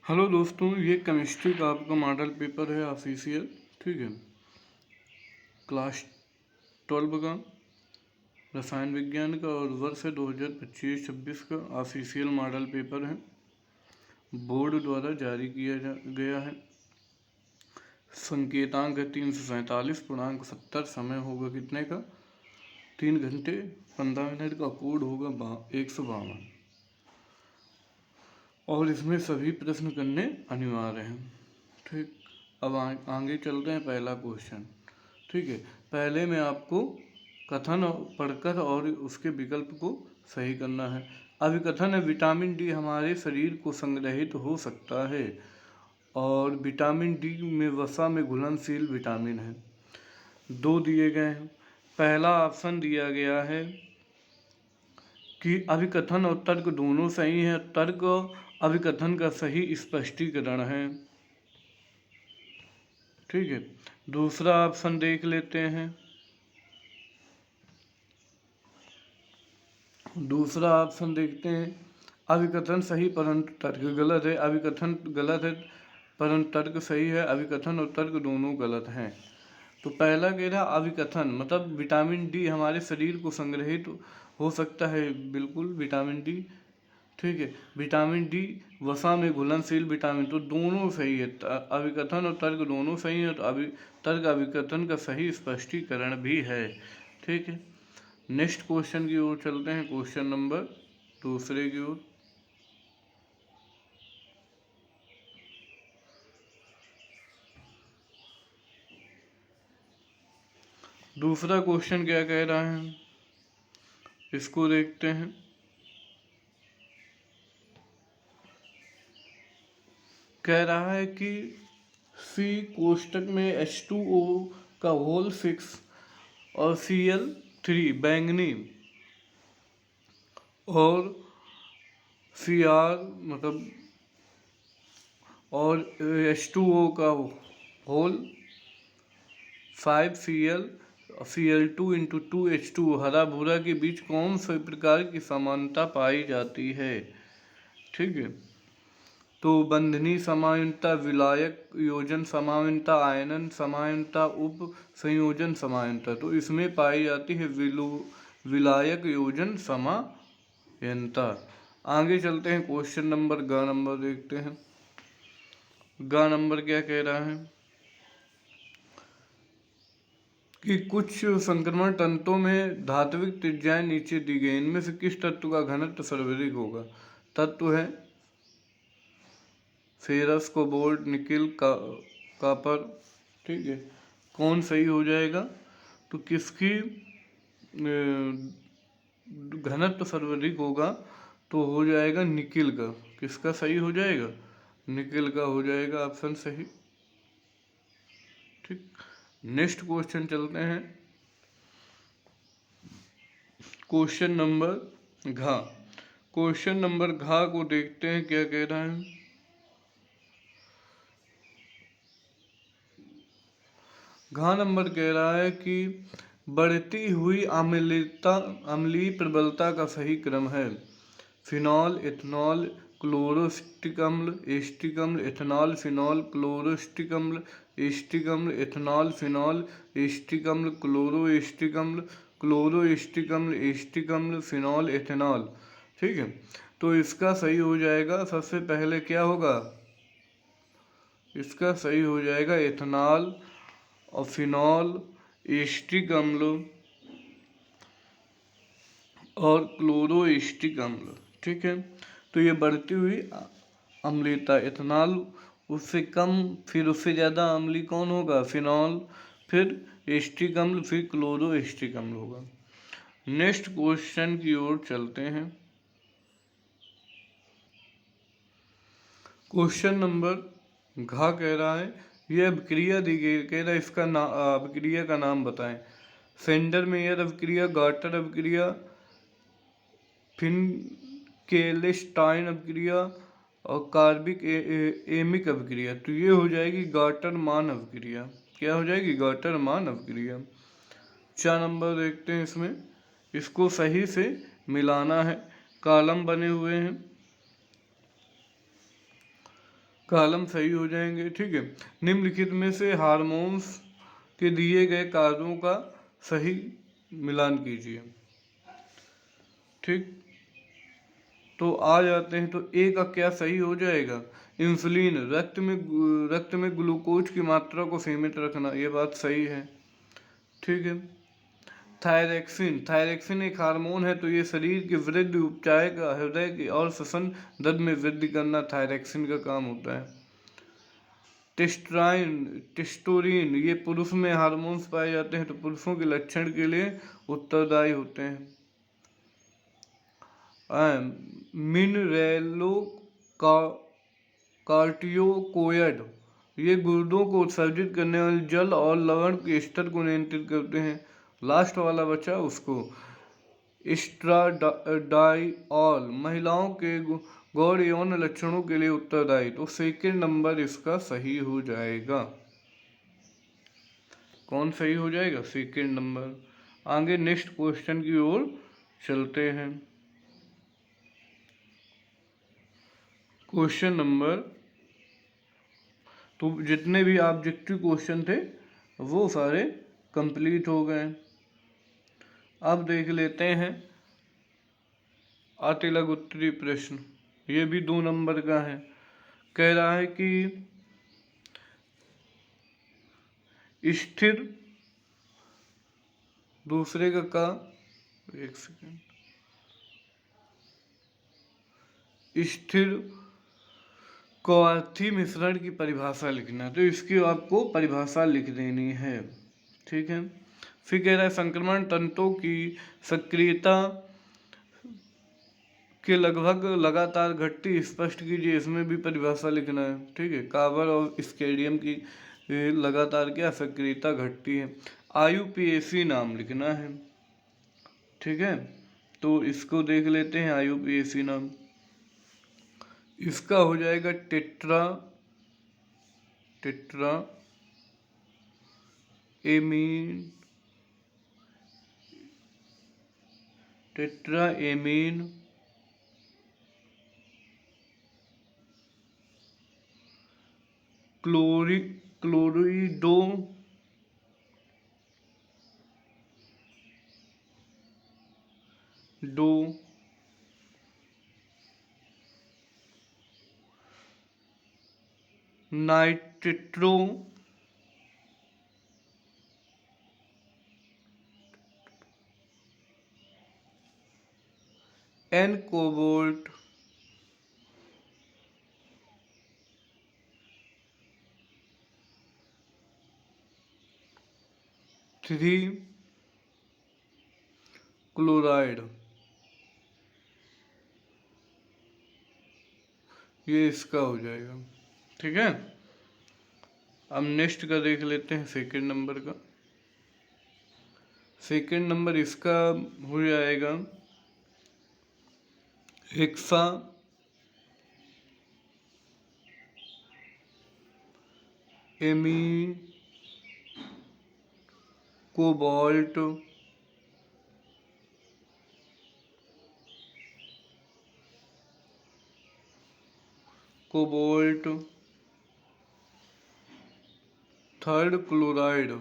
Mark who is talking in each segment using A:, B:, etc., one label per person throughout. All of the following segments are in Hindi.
A: हेलो दोस्तों, ये केमिस्ट्री का आपका मॉडल पेपर है ऑफिशियल। ठीक है, क्लास 12 का रसायन विज्ञान का और वर्ष 2025-26 का ऑफिशियल मॉडल पेपर है। बोर्ड द्वारा जारी किया गया है। संकेतांक है 347, पूर्णांक 70। समय होगा कितने का? 3 घंटे 15 मिनट का। कोड होगा 152 और इसमें सभी प्रश्न करने अनिवार्य हैं। ठीक, अब आगे चलते हैं। पहला क्वेश्चन। ठीक है, पहले मैं आपको कथन पढ़कर और उसके विकल्प को सही करना है। अभिकथन है, विटामिन डी हमारे शरीर को संग्रहित हो सकता है और विटामिन डी में वसा में घुलनशील विटामिन है। 2 दिए गए हैं। पहला ऑप्शन दिया गया है कि अभिकथन और तर्क दोनों सही है। तर्क अभिकथन का सही स्पष्टीकरण है। ठीक है, दूसरा ऑप्शन देख लेते हैं। दूसरा ऑप्शन देखते हैं, अभिकथन सही परंतु तर्क गलत है। अभिकथन गलत है परंतु तर्क सही है। अभिकथन और तर्क दोनों गलत हैं। तो पहला कह रहा अभिकथन मतलब विटामिन डी हमारे शरीर को संग्रहित हो सकता है। बिल्कुल विटामिन डी। ठीक है, विटामिन डी वसा में घुलनशील विटामिन, तो दोनों सही है। अभिकथन और तर्क दोनों सही है, तो तर्क अभिकथन का सही स्पष्टीकरण भी है। ठीक है, नेक्स्ट क्वेश्चन की ओर चलते हैं। क्वेश्चन नंबर दूसरे की ओर। दूसरा क्वेश्चन क्या कह रहा है, इसको देखते हैं। कह रहा है कि सी कोष्टक में H2O का होल 6 और Cl3 बैंगनी और Cr मतलब और H2O का होल 5 Cl2 इंटू 2H2O हरा भूरा के बीच कौन से प्रकार की समानता पाई जाती है? ठीक है, तो बंधनी समानता, विलायक योजन समानता, आयनन समानता, उप संयोजन समानता। तो इसमें पाई जाती है विलायक योजन समानता। आगे चलते हैं। क्वेश्चन नंबर ग नंबर देखते हैं। ग नंबर क्या कह रहा है कि कुछ संक्रमण तंतुओं में धात्विक त्रिज्याएं नीचे दी गई। इनमें से किस तत्व का घनत्व सर्वाधिक होगा? तत्व है फेरस, कोबाल्ट, निकिल, कॉपर। ठीक है, कौन सही हो जाएगा? तो किसकी घनत्व सर्वाधिक होगा? तो हो जाएगा निकिल का। किसका सही हो जाएगा? निकिल का हो जाएगा ऑप्शन सही। ठीक, नेक्स्ट क्वेश्चन चलते हैं। क्वेश्चन नंबर घ। क्वेश्चन नंबर घ को देखते हैं क्या कह रहा है। घ नंबर कह रहा है कि बढ़ती हुई अम्लीय प्रबलता का सही क्रम है फिनॉल, इथनॉल, क्लोरोस्टिक अम्ल, एस्टिक अम्ल, इथनॉल, फिनॉल, क्लोरोस्टिक अम्ल, एस्टिक अम्ल, इथनॉल, फिनॉल, एस्टिक अम्ल, क्लोरो एस्टिक अम्ल, क्लोरो एस्टिक अम्ल, एस्टिक अम्ल, फिनॉल, इथेनॉल। ठीक है, तो इसका सही हो जाएगा। सबसे पहले क्या होगा? इसका सही हो जाएगा इथेनॉल और फिनॉल, एस्टिक अम्ल और क्लोरो एस्टिक अम्ल। ठीक है, तो ये बढ़ती हुई अम्लीयता इथेनॉल, उससे कम, फिर उससे ज़्यादा अम्ली कौन होगा? फिनॉल, फिर एस्टिक अम्ल, फिर क्लोरो एस्टिक अम्ल होगा। नेक्स्ट क्वेश्चन की ओर चलते हैं। क्वेश्चन नंबर घ कह रहा है, यह अभिक्रिया दी गई, कह रहा है इसका अभिक्रिया का नाम बताएं। सेंडर मेयर अभिक्रिया, गार्टर अभिक्रिया, फिनकेलस्टाइन अभिक्रिया और कार्बिक एमिक अभिक्रिया। तो ये हो जाएगी गार्टर मान अभिक्रिया। क्या हो जाएगी? गार्टर मान अभिक्रिया। 4 नंबर देखते हैं। इसमें इसको सही से मिलाना है। कॉलम बने हुए हैं। कॉलम सही हो जाएंगे। ठीक है, निम्नलिखित में से हार्मोन्स के दिए गए कार्यों का सही मिलान कीजिए। ठीक, तो आ जाते हैं, तो ए का क्या सही हो जाएगा? इंसुलिन, रक्त में ग्लूकोज की मात्रा को सीमित रखना, ये बात सही है। ठीक है, थायरैक्सिन एक हार्मोन है, तो ये शरीर की वृद्धि, उपचार का, हृदय की और श्वसन दर में वृद्धि करना थायरैक्सिन का काम होता है। टेस्टोस्टेरोन ये पुरुष में हार्मोन्स पाए जाते हैं, तो पुरुषों के लक्षण के लिए उत्तरदायी होते हैं। मिनरेलो का कार्टियोकोयड ये गुर्दों को उत्सर्जित करने वाले जल और लवण के स्तर को नियंत्रित करते हैं। लास्ट वाला बचा उसको एस्ट्राडाइऑल महिलाओं के गौण यौन लक्षणों के लिए उत्तरदायी, तो सेकंड नंबर इसका सही हो जाएगा। कौन सही हो जाएगा? Second number. आगे नेक्स्ट क्वेश्चन की ओर चलते हैं। क्वेश्चन नंबर, तो जितने भी ऑब्जेक्टिव क्वेश्चन थे वो सारे कंप्लीट हो गए। अब देख लेते हैं अतिलघु उत्तरीय प्रश्न, ये भी 2 नंबर का है। कह रहा है कि स्थिर दूसरे का एक सेकेंड, स्थिर क्वार्थी मिश्रण की परिभाषा लिखना है, तो इसकी आपको परिभाषा लिख देनी है। ठीक है, फिर कह रहा है संक्रमण तंतुओं की सक्रियता के लगभग लगातार घटती स्पष्ट कीजिए, इसमें भी परिभाषा लिखना है। ठीक है, कार्बर और स्केडियम की लगातार क्या सक्रियता घटती है। आयुपीएसी नाम लिखना है। ठीक है, तो इसको देख लेते हैं। आयुपीएसी नाम इसका हो जाएगा tetra ammine chlorido nitro N cobalt three chloride, ये इसका हो जाएगा। ठीक है, अब नेक्स्ट का देख लेते हैं सेकंड नंबर का। सेकंड नंबर इसका हो जाएगा hexa ammine cobalt third chloride.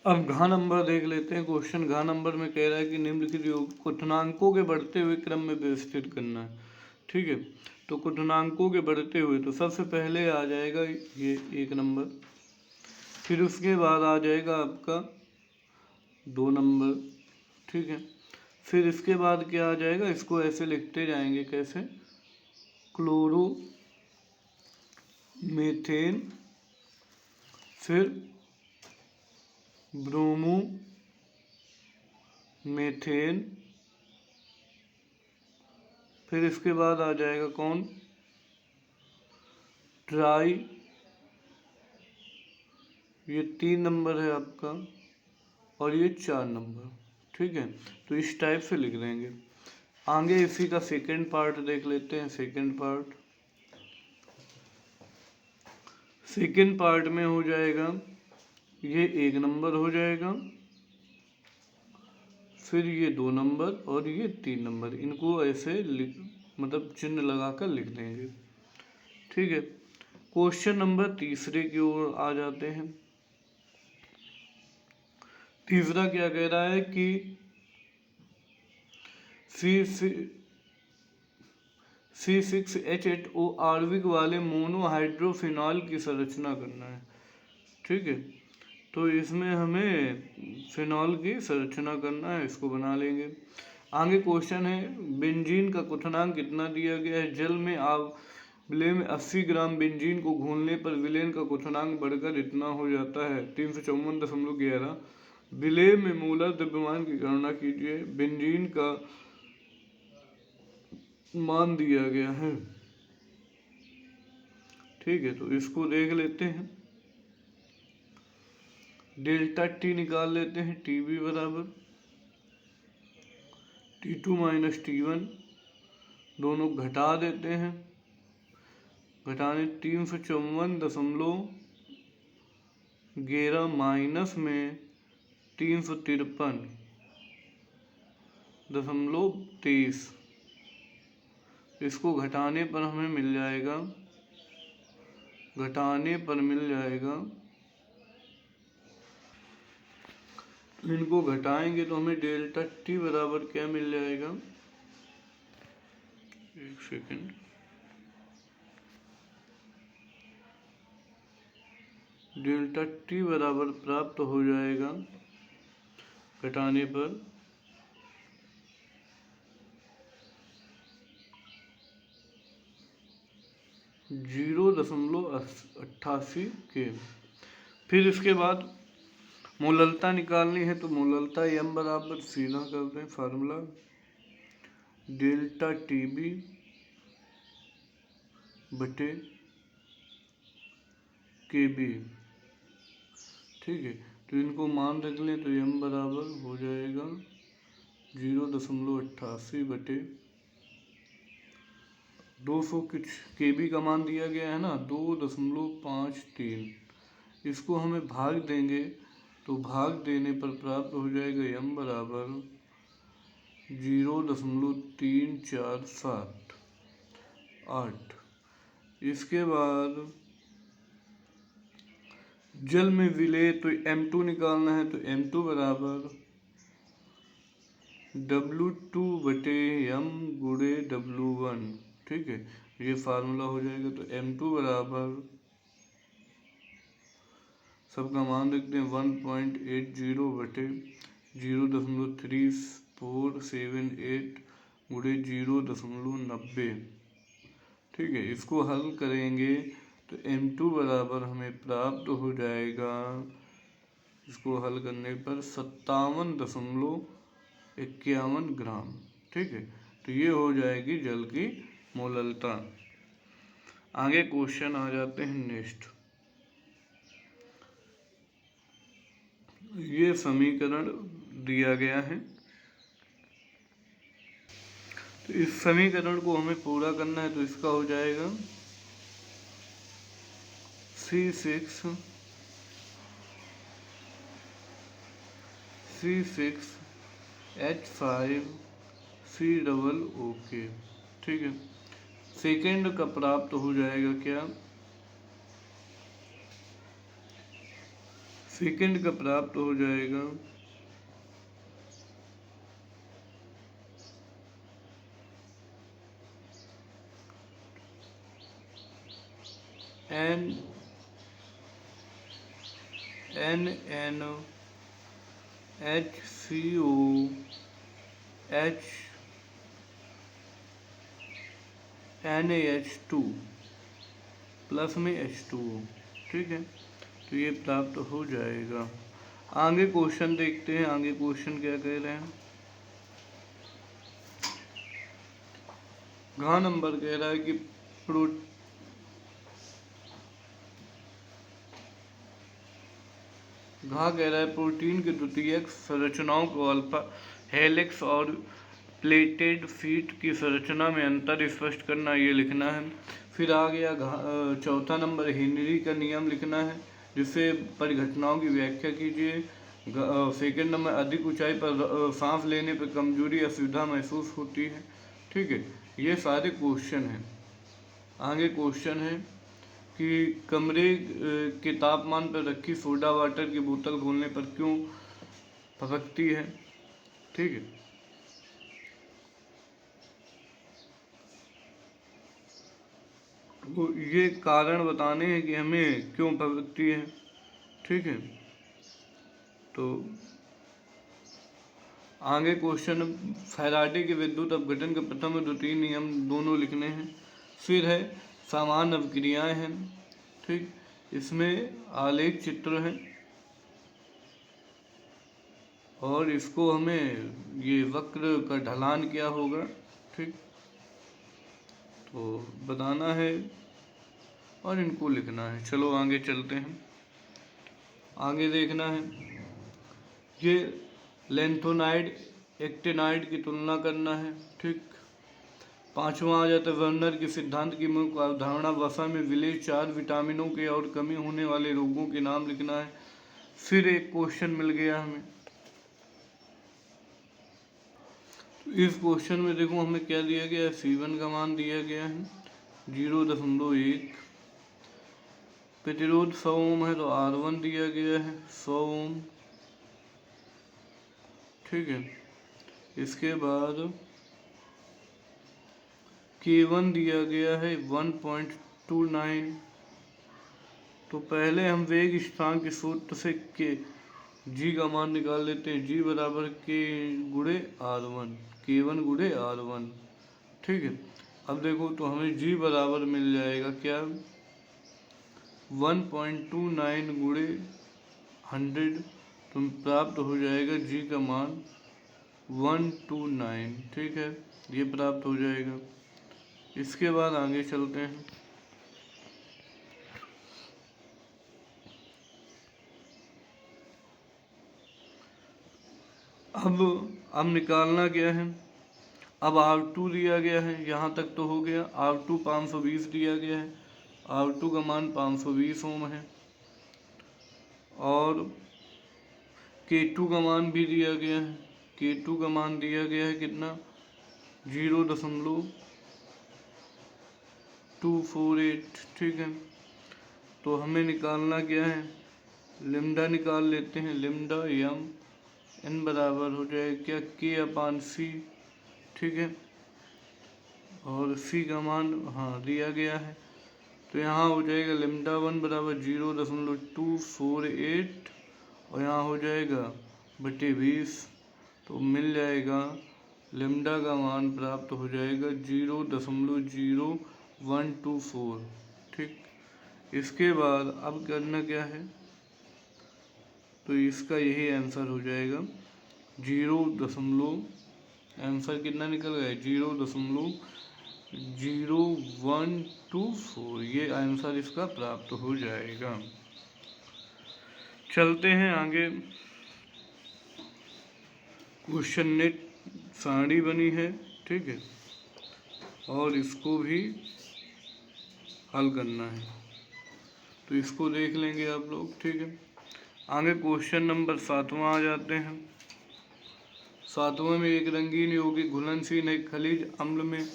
A: अब घ नंबर देख लेते हैं। क्वेश्चन घ नंबर में कह रहा है कि निम्नलिखित योग क्वथनांकों के बढ़ते हुए क्रम में व्यवस्थित करना है। ठीक है, तो क्वथनांकों के बढ़ते हुए, तो सबसे पहले आ जाएगा ये 1 नंबर, फिर उसके बाद आ जाएगा आपका 2 नंबर। ठीक है, फिर इसके बाद क्या आ जाएगा, इसको ऐसे लिखते जाएंगे, कैसे, क्लोरो मीथेन, फिर ब्रोमो मीथेन, फिर इसके बाद आ जाएगा कौन, ट्राई, ये 3 नंबर है आपका, और ये 4 नंबर। ठीक है, तो इस टाइप से लिख देंगे। आगे इसी का सेकंड पार्ट देख लेते हैं। सेकंड पार्ट में हो जाएगा ये 1 नंबर हो जाएगा, फिर ये 2 नंबर और ये 3 नंबर, इनको ऐसे मतलब चिन्ह लगाकर लिख देंगे। ठीक है, क्वेश्चन नंबर तीसरे की ओर आ जाते हैं। तीसरा क्या कह रहा है कि C6H8O आणविक वाले मोनोहाइड्रोफिनॉल की संरचना करना है। ठीक है, तो इसमें हमें फिनॉल की संरचना करना है, इसको बना लेंगे। आगे क्वेश्चन है, बेंजीन का क्वथनांक कितना दिया गया है। जल में विलेय में 80 ग्राम बेंजीन को घोलने पर विलेय का क्वथनांक बढ़कर इतना हो जाता है 354.11। विलेय में मोलर द्रव्यमान की गणना कीजिए। बेंजीन का मान दिया गया है। ठीक है, तो इसको देख लेते हैं। डेल्टा टी निकाल लेते हैं। टीबी बराबर T2 माइनस T1, दोनों घटा देते हैं। घटाने 354.11 माइनस में 353.23, इसको घटाने पर हमें मिल जाएगा, इनको घटाएंगे तो हमें डेल्टा टी बराबर क्या मिल जाएगा, एक सेकेंड, डेल्टा टी बराबर प्राप्त हो जाएगा घटाने पर 0.88 के। फिर इसके बाद मोललता निकालनी है, तो मोललता m बराबर सीधा कर दें फार्मूला, डेल्टा टीबी बटे केबी। ठीक है, तो इनको मान रख लें, तो m बराबर हो जाएगा 0.88 बटे 200, कुछ केबी का मान दिया गया है ना 2.53, इसको हमें भाग देंगे, तो भाग देने पर प्राप्त हो जाएगा m बराबर 0.3478। इसके बाद जल में विलेय, तो M2 निकालना है, तो M2 बराबर W2 बटे M गुणे W1। ठीक है, ये फार्मूला हो जाएगा। तो M2 बराबर सबका मान देखते हैं 1.80 बटे 0.3478 गुणे 0.90। ठीक है, इसको हल करेंगे तो M2 बराबर हमें प्राप्त हो जाएगा, इसको हल करने पर 57.51 ग्राम। ठीक है, तो ये हो जाएगी जल की मोललता। आगे क्वेश्चन आ जाते हैं नेक्स्ट। ये समीकरण दिया गया है, तो इस समीकरण को हमें पूरा करना है, तो इसका हो जाएगा C6H5COO। ठीक है, सेकेंड का प्राप्त हो जाएगा क्या, सेकेंड का प्राप्त हो जाएगा NaHCOH प्लस में H2O। ठीक है, तो ये प्राप्त हो जाएगा। आगे क्वेश्चन देखते हैं, आगे क्वेश्चन क्या कह रहे हैं। घ नंबर कह रहा है कि प्रोटीन के द्वितीयक संरचनाओं को अल्फा हेलिक्स और प्लेटेड फीट की संरचना में अंतर स्पष्ट करना, ये लिखना है। फिर आ गया चौथा नंबर, हेनरी का नियम लिखना है, जिससे परिघटनाओं की व्याख्या कीजिए। सेकंड नंबर, अधिक ऊंचाई पर सांस लेने पर कमजोरी असुविधा महसूस होती है। ठीक है, ये सारे क्वेश्चन हैं। आगे क्वेश्चन है कि कमरे के तापमान पर रखी सोडा वाटर की बोतल खोलने पर क्यों फटकती है। ठीक है, तो ये कारण बताने हैं कि हमें क्यों फटकती है। ठीक है, तो आगे क्वेश्चन, फैराडे के विद्युत अपघटन के प्रथम और द्वितीय नियम दोनों लिखने हैं। फिर है समान अभिक्रियाएं हैं। ठीक, इसमें आलेख चित्र है और इसको हमें ये वक्र का ढलान क्या होगा। ठीक, तो बताना है और इनको लिखना है। चलो आगे चलते हैं। आगे देखना है, ये लेंथोनाइड एक्टिनाइड की तुलना करना है। ठीक, पांचवा आ जाता है वर्नर के सिद्धांत की मुख्य अवधारणा, वसा में विलय 4 विटामिनों के और कमी होने वाले रोगों के नाम लिखना है। फिर एक क्वेश्चन मिल गया हमें, तो इस क्वेश्चन में देखो हमें क्या दिया गया है, C1 का मान दिया गया है 0.1, प्रतिरोध 100 ओम है तो R1 दिया गया है 100 ओम। ठीक है, इसके बाद K1 दिया गया है 1.29। तो पहले हम वेग स्थिरांक के सूत्र से G का मान निकाल लेते हैं। G बराबर K गुणे R1, K1 गुणे R1। ठीक है, अब देखो तो हमें G बराबर मिल जाएगा क्या, 1.29 गुणे 100, तो प्राप्त हो जाएगा G का मान 129। ठीक है, ये प्राप्त हो जाएगा। इसके बाद आगे चलते हैं। अब निकालना क्या है, अब R2 दिया गया है, यहाँ तक तो हो गया। R2 520 दिया गया है, R2 का मान 520 ओम है। और K2 का मान भी दिया गया है, K2 का मान दिया गया है कितना, 0.248। ठीक है, तो हमें निकालना क्या है, लिम्डा निकाल लेते हैं। लिम्डा यम n बराबर हो जाएगा क्या, K/C। ठीक है, और C का मान हाँ दिया गया है, तो यहाँ हो जाएगा लिम्डा 1 बराबर 0.248 और यहाँ हो जाएगा बटे 20, तो मिल जाएगा लिम्डा का मान प्राप्त हो जाएगा 0.0124। ठीक, इसके बाद अब करना क्या है, तो इसका यही आंसर हो जाएगा आंसर कितना निकल गया, 0.0124। ये आंसर इसका प्राप्त हो जाएगा। चलते हैं आगे। क्वेश्चन नेट सारणी बनी है। ठीक है, और इसको भी हल करना है, तो इसको देख लेंगे आप लोग। ठीक है, आगे क्वेश्चन नंबर 7वां आ जाते हैं। 7वें में एक रंगीन यौगिक घुलनशील है खनिज अम्ल में।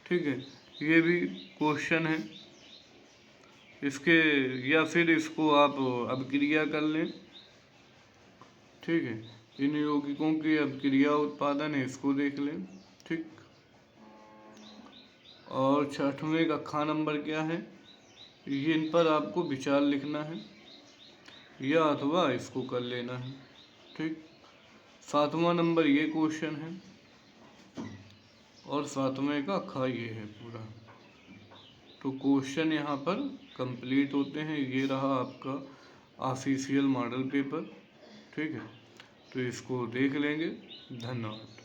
A: ठीक है, ये भी क्वेश्चन है इसके, या फिर इसको आप अभिक्रिया कर लें। ठीक है, इन यौगिकों की अभिक्रिया उत्पादन है, इसको देख लें। ठीक, और 6वें का खा नंबर क्या है, ये इन पर आपको विचार लिखना है या अथवा इसको कर लेना है। ठीक, 7वां नंबर ये क्वेश्चन है और 7वें का खा ये है पूरा। तो क्वेश्चन यहाँ पर कंप्लीट होते हैं। ये रहा आपका ऑफिशियल मॉडल पेपर। ठीक है, तो इसको देख लेंगे। धन्यवाद।